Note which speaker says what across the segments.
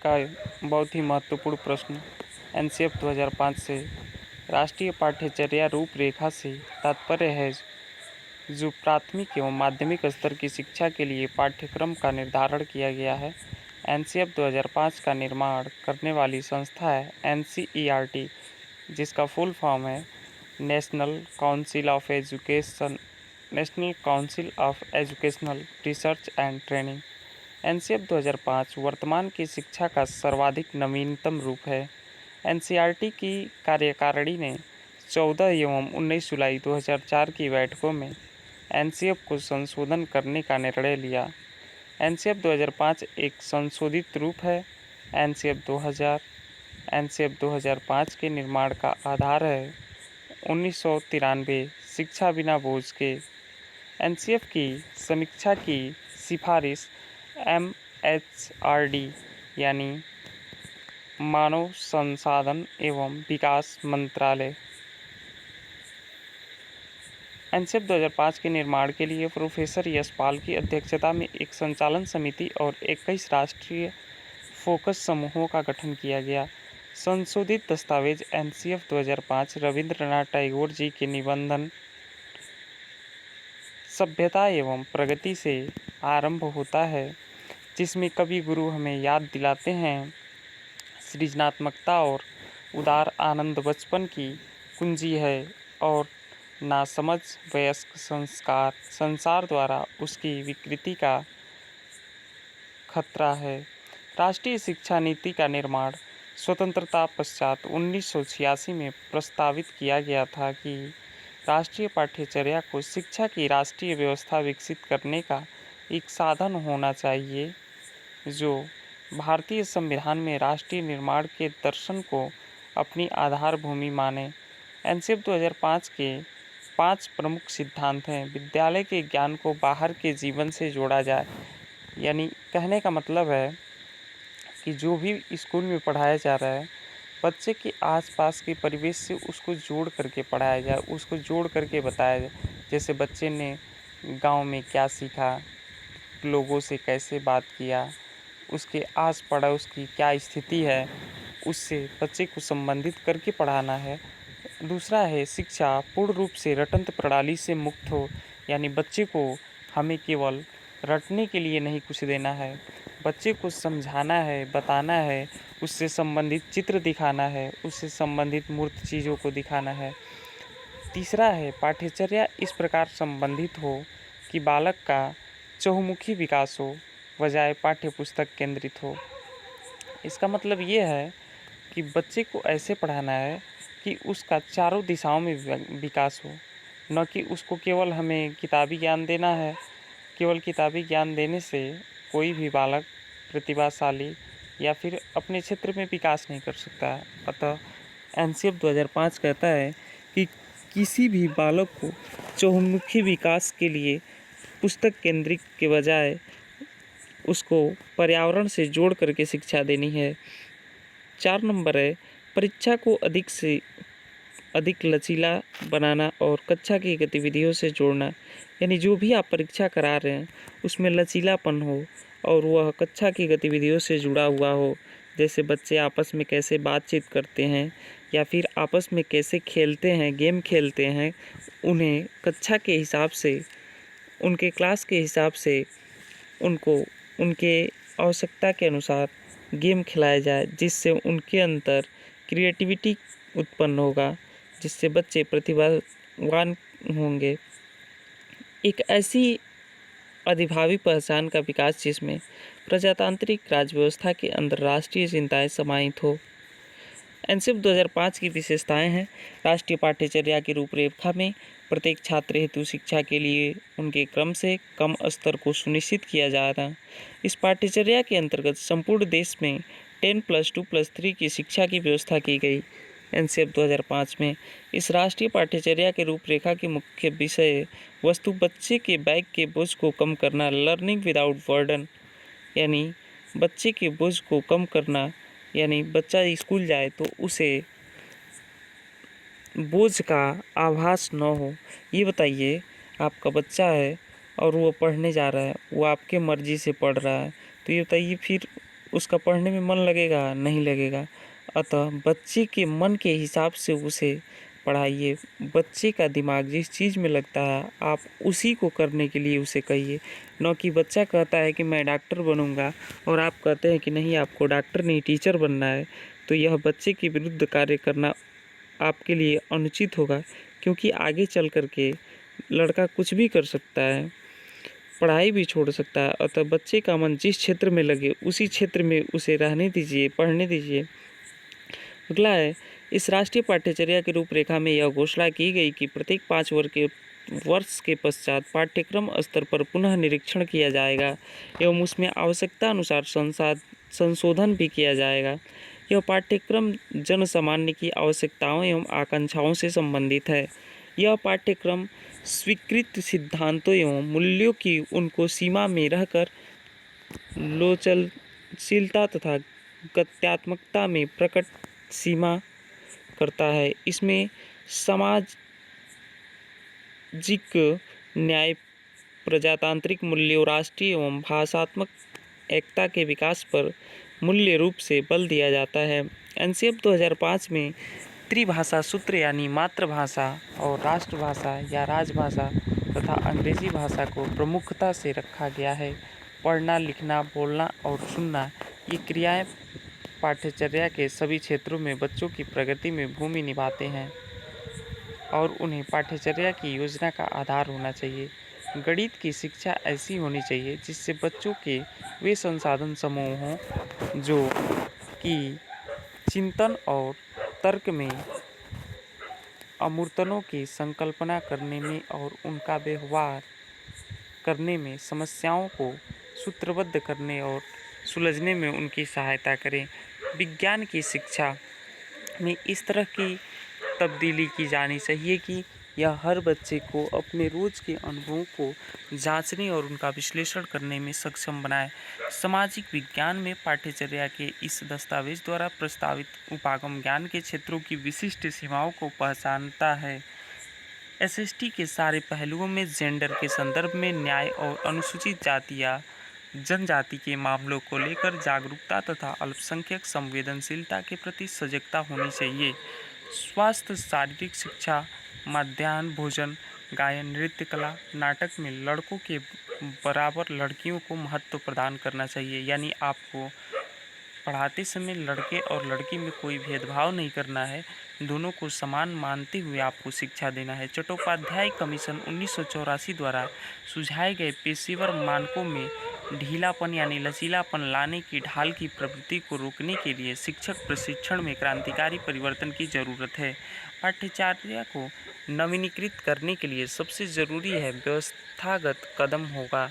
Speaker 1: का बहुत ही महत्वपूर्ण प्रश्न एनसीएफ 2005 से राष्ट्रीय पाठ्यचर्या रूपरेखा से तात्पर्य है जो प्राथमिक एवं माध्यमिक स्तर की शिक्षा के लिए पाठ्यक्रम का निर्धारण किया गया है। एनसीएफ 2005 का निर्माण करने वाली संस्था है एनसीईआरटी, जिसका फुल फॉर्म है national council of educational research and training. NCF 2005 वर्तमान की शिक्षा का सर्वाधिक नवीनतम रूप है। एनसीईआरटी की कार्यकारिणी ने 14 एवं 19 जुलाई 2004 की बैठकों में एनसीएफ को संशोधन करने का निर्णय लिया। एनसीएफ 2005 एक संशोधित रूप है। एनसीएफ 2005 के निर्माण का आधार है 1993 शिक्षा बिना बोझ के। एनसीएफ की समीक्षा की सिफारिश एमएचआरडी यानी मानव संसाधन एवं विकास मंत्रालय। एनसीएफ 2005 के निर्माण के लिए प्रोफेसर यशपाल की अध्यक्षता में एक संचालन समिति और 21 राष्ट्रीय फोकस समूहों का गठन किया गया। संशोधित दस्तावेज एनसीएफ 2005 रविंद्रनाथ टैगोर जी के निबंधन सभ्यता एवं प्रगति से आरंभ होता है, जिसमें कवि गुरु हमें याद दिलाते हैं सृजनात्मकता और उदार आनंद बचपन की कुंजी है और नासमझ वयस्क संसार द्वारा उसकी विकृति का खतरा है। राष्ट्रीय शिक्षा नीति का निर्माण स्वतंत्रता पश्चात 1986 में प्रस्तावित किया गया था कि राष्ट्रीय पाठ्यचर्या को शिक्षा की राष्ट्रीय व्यवस्था विकसित करने का एक साधन होना चाहिए जो भारतीय संविधान में राष्ट्रीय निर्माण के दर्शन को अपनी आधार भूमि माने। एनसीएफ 2005 के 5 प्रमुख सिद्धांत हैं। विद्यालय के ज्ञान को बाहर के जीवन से जोड़ा जाए, यानी कहने का मतलब है कि जो भी स्कूल में पढ़ाया जा रहा है बच्चे के आसपास के परिवेश से उसको जोड़ करके पढ़ाया जाए, उसको जोड़ करके बताया जाए। जैसे बच्चे ने गांव में क्या सीखा, लोगों से कैसे बात किया, उसके आस पड़ोस की क्या स्थिति है, उससे बच्चे को संबंधित करके पढ़ाना है। दूसरा है शिक्षा पूर्ण रूप से रटंत प्रणाली से मुक्त हो, यानी बच्चे को हमें केवल रटने के लिए नहीं कुछ देना है, बच्चे को समझाना है, बताना है, उससे संबंधित चित्र दिखाना है, उससे संबंधित मूर्त चीज़ों को दिखाना है। तीसरा है पाठ्यचर्या इस प्रकार संबंधित हो कि बालक का चहुमुखी विकास हो, बजाय पाठ्य पुस्तक केंद्रित हो। इसका मतलब ये है कि बच्चे को ऐसे पढ़ाना है कि उसका चारों दिशाओं में विकास हो, न कि उसको केवल हमें किताबी ज्ञान देना है। केवल किताबी ज्ञान देने से कोई भी बालक प्रतिभाशाली या फिर अपने क्षेत्र में विकास नहीं कर सकता है। अतः एनसीएफ 2005 कहता है कि किसी भी बालक को चहुमुखी विकास के लिए पुस्तक केंद्रित के बजाय उसको पर्यावरण से जोड़ करके शिक्षा देनी है। 4 नंबर है परीक्षा को अधिक से अधिक लचीला बनाना और कक्षा की गतिविधियों से जोड़ना, यानी जो भी आप परीक्षा करा रहे हैं उसमें लचीलापन हो और वह कक्षा की गतिविधियों से जुड़ा हुआ हो। जैसे बच्चे आपस में कैसे बातचीत करते हैं या फिर आपस में कैसे खेलते हैं, गेम खेलते हैं, उन्हें कक्षा के हिसाब से, उनके क्लास के हिसाब से उनको उनके आवश्यकता के अनुसार गेम खिलाया जाए, जिससे उनके अंदर क्रिएटिविटी उत्पन्न होगा, जिससे बच्चे प्रतिभावान होंगे। एक ऐसी अधिभावी पहचान का विकास जिसमें प्रजातांत्रिक राज्य व्यवस्था के अंदर राष्ट्रीय चिंताएं समाहित हो। एनसीएफ 2005 की विशेषताएं हैं राष्ट्रीय पाठ्यचर्या की रूपरेखा में प्रत्येक छात्र हेतु शिक्षा के लिए उनके क्रम से कम स्तर को सुनिश्चित किया जा रहा है। इस पाठ्यचर्या के अंतर्गत संपूर्ण देश में 10+2+3 की शिक्षा की व्यवस्था की गई। एनसीएफ 2005 में इस राष्ट्रीय पाठ्यचर्या के रूपरेखा की मुख्य विषय वस्तु बच्चे के बैग के बोझ को कम करना, लर्निंग विदाउट बर्डन, यानी बच्चे के बोझ को कम करना, यानी बच्चा स्कूल जाए तो उसे बोझ का आभास न हो। ये बताइए आपका बच्चा है और वो पढ़ने जा रहा है, वो आपके मर्ज़ी से पढ़ रहा है, तो ये बताइए फिर उसका पढ़ने में मन लगेगा? नहीं लगेगा। अतः बच्चे के मन के हिसाब से उसे पढ़ाइए। बच्चे का दिमाग जिस चीज़ में लगता है आप उसी को करने के लिए उसे कहिए, न कि बच्चा कहता है कि मैं डॉक्टर बनूंगा और आप कहते हैं कि नहीं आपको डॉक्टर नहीं टीचर बनना है। तो यह बच्चे के विरुद्ध कार्य करना आपके लिए अनुचित होगा, क्योंकि आगे चल कर के लड़का कुछ भी कर सकता है, पढ़ाई भी छोड़ सकता है। अतः बच्चे का मन जिस क्षेत्र में लगे उसी क्षेत्र में उसे रहने दीजिए, पढ़ने दीजिए। अगला है, इस राष्ट्रीय पाठ्यचर्या की रूपरेखा में यह घोषणा की गई कि प्रत्येक 5 वर्ष के पश्चात पाठ्यक्रम स्तर पर पुनः निरीक्षण किया जाएगा एवं उसमें आवश्यकता अनुसार संशोधन भी किया जाएगा। यह पाठ्यक्रम जन सामान्य की आवश्यकताओं एवं आकांक्षाओं से संबंधित है। यह पाठ्यक्रम स्वीकृत सिद्धांतों एवं मूल्यों की उनको सीमा में रहकर लोचनशीलता तथा गत्यात्मकता में प्रकट सीमा करता है। इसमें सामाजिक न्याय, प्रजातांत्रिक मूल्यों, राष्ट्रीय एवं भाषात्मक एकता के विकास पर मूल्य रूप से बल दिया जाता है। एनसीएफ 2005 में त्रिभाषा सूत्र यानी मातृभाषा और राष्ट्रभाषा या राजभाषा तथा अंग्रेजी भाषा को प्रमुखता से रखा गया है। पढ़ना, लिखना, बोलना और सुनना ये क्रियाएं पाठ्यचर्या के सभी क्षेत्रों में बच्चों की प्रगति में भूमिका निभाते हैं और उन्हें पाठ्यचर्या की योजना का आधार होना चाहिए। गणित की शिक्षा ऐसी होनी चाहिए जिससे बच्चों के वे संसाधन समूह हों जो कि चिंतन और तर्क में, अमूर्तनों की संकल्पना करने में और उनका व्यवहार करने में, समस्याओं को सूत्रबद्ध करने और सुलझने में उनकी सहायता करें। विज्ञान की शिक्षा में इस तरह की तब्दीली की जानी चाहिए कि यह हर बच्चे को अपने रोज के अनुभवों को जांचने और उनका विश्लेषण करने में सक्षम बनाए। सामाजिक विज्ञान में पाठ्यचर्या के इस दस्तावेज द्वारा प्रस्तावित उपागम ज्ञान के क्षेत्रों की विशिष्ट सीमाओं को पहचानता है। एसएसटी के सारे पहलुओं में जेंडर के संदर्भ में न्याय और अनुसूचित जाति या जनजाति के मामलों को लेकर जागरूकता तथा अल्पसंख्यक संवेदनशीलता के प्रति सजगता होनी चाहिए। स्वास्थ्य, शारीरिक शिक्षा, मध्याह्न भोजन, गायन, नृत्य कला, नाटक में लड़कों के बराबर लड़कियों को महत्व प्रदान करना चाहिए। यानी आपको पढ़ाते समय लड़के और लड़की में कोई भेदभाव नहीं करना है, दोनों को समान मानते हुए आपको शिक्षा देना है। चट्टोपाध्याय कमीशन 1984 द्वारा सुझाए गए पेशेवर मानकों में ढीलापन यानी लचीलापन लाने की ढाल की प्रवृत्ति को रोकने के लिए शिक्षक प्रशिक्षण में क्रांतिकारी परिवर्तन की जरूरत है। पाठ्यचर्या को नवीनीकृत करने के लिए सबसे जरूरी है व्यवस्थागत कदम होगा।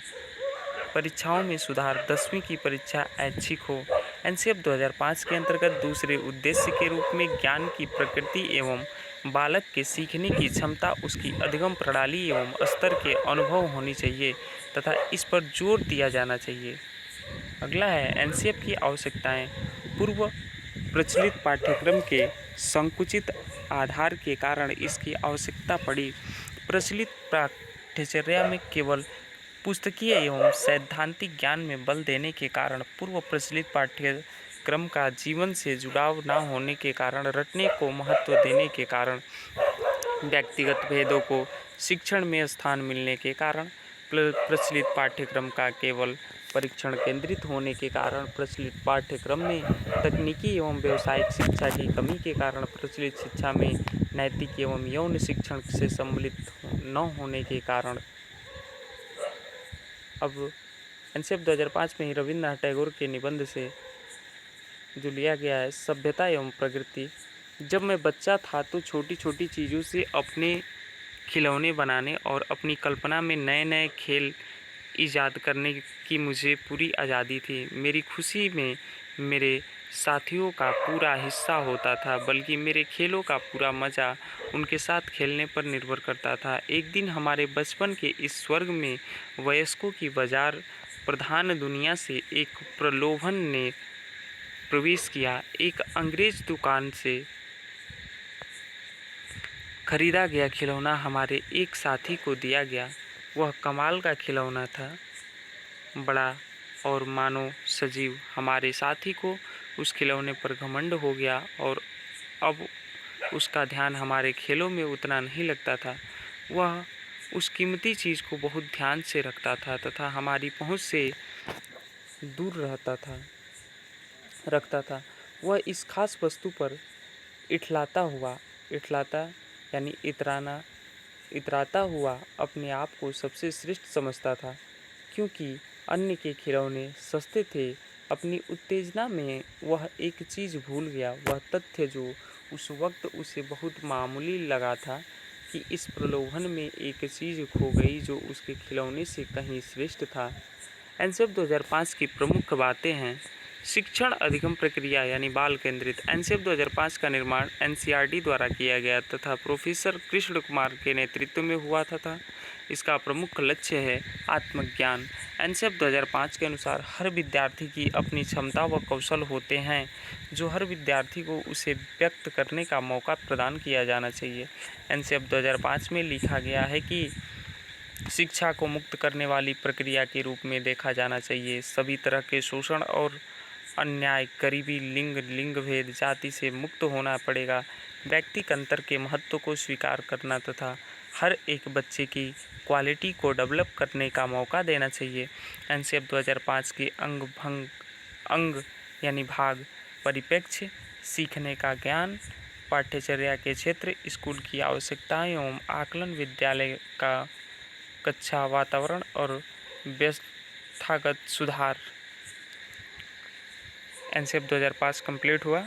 Speaker 1: परीक्षाओं में सुधार, 10वीं की परीक्षा ऐच्छिक हो। एनसीएफ 2005 के अंतर्गत दूसरे उद्देश्य के रूप में ज्ञान की प्रकृति एवं बालक के सीखने की क्षमता, उसकी अधिगम प्रणाली एवं स्तर के अनुभव होनी चाहिए तथा इस पर जोर दिया जाना चाहिए। अगला है एनसीएफ की आवश्यकताएं। पूर्व प्रचलित पाठ्यक्रम के संकुचित आधार के कारण इसकी आवश्यकता पड़ी। प्रचलित पाठ्यचर्या में केवल पुस्तकीय एवं सैद्धांतिक ज्ञान में बल देने के कारण, पूर्व प्रचलित पाठ्यक्रम का जीवन से जुड़ाव न होने के कारण, रटने को महत्व देने के कारण, व्यक्तिगत भेदों को शिक्षण में स्थान मिलने के कारण, प्रचलित पाठ्यक्रम का केवल परीक्षण केंद्रित होने के कारण, प्रचलित पाठ्यक्रम में तकनीकी एवं व्यावसायिक शिक्षा की कमी के कारण, प्रचलित शिक्षा में नैतिक एवं यौन शिक्षण से सम्मिलित न होने के कारण। अब एनसीएफ 2005 में ही रविन्द्रनाथ टैगोर के निबंध से जो लिया गया है, सभ्यता एवं प्रकृति। जब मैं बच्चा था तो छोटी छोटी चीज़ों से अपने खिलौने बनाने और अपनी कल्पना में नए नए खेल ईजाद करने की मुझे पूरी आज़ादी थी। मेरी खुशी में मेरे साथियों का पूरा हिस्सा होता था, बल्कि मेरे खेलों का पूरा मज़ा उनके साथ खेलने पर निर्भर करता था। एक दिन हमारे बचपन के इस स्वर्ग में वयस्कों की बाजार प्रधान दुनिया से एक प्रलोभन ने प्रवेश किया। एक अंग्रेज दुकान से खरीदा गया खिलौना हमारे एक साथी को दिया गया। वह कमाल का खिलौना था, बड़ा और मानो सजीव हमारे साथी को उस खिलौने पर घमंड हो गया और अब उसका ध्यान हमारे खेलों में उतना नहीं लगता था। वह उस कीमती चीज़ को बहुत ध्यान से रखता था तथा हमारी पहुंच से दूर रखता था। वह इस खास वस्तु पर इठलाता यानी इतराता हुआ अपने आप को सबसे श्रेष्ठ समझता था, क्योंकि अन्य के खिलौने सस्ते थे। अपनी उत्तेजना में वह एक चीज़ भूल गया, वह तथ्य जो उस वक्त उसे बहुत मामूली लगा था कि इस प्रलोभन में एक चीज़ खो गई जो उसके खिलौने से कहीं श्रेष्ठ था। एनसीएफ 2005 की प्रमुख बातें हैं। शिक्षण अधिगम प्रक्रिया यानी बाल केंद्रित। एनसीएफ 2005 का निर्माण एनसीईआरटी द्वारा किया गया तथा प्रोफेसर कृष्ण कुमार के नेतृत्व में हुआ था। इसका प्रमुख लक्ष्य है आत्मज्ञान। एनसीएफ 2005 के अनुसार हर विद्यार्थी की अपनी क्षमता व कौशल होते हैं जो हर विद्यार्थी को उसे व्यक्त करने का मौका प्रदान किया जाना चाहिए। एनसीएफ 2005 में लिखा गया है कि शिक्षा को मुक्त करने वाली प्रक्रिया के रूप में देखा जाना चाहिए। सभी तरह के शोषण और अन्याय, गरीबी, लिंग भेद, जाति से मुक्त होना पड़ेगा। व्यक्तिगत अंतर के महत्व को स्वीकार करना तथा हर एक बच्चे की क्वालिटी को डेवलप करने का मौका देना चाहिए। एनसीएफ 2005 के अंग यानी भाग परिप्रेक्ष्य, सीखने का ज्ञान, पाठ्यचर्या के क्षेत्र, स्कूल की आवश्यकताएं एवं आकलन, विद्यालय का कक्षा वातावरण और व्यवस्थागत सुधार। एनसीएफ 2005 कंप्लीट हुआ।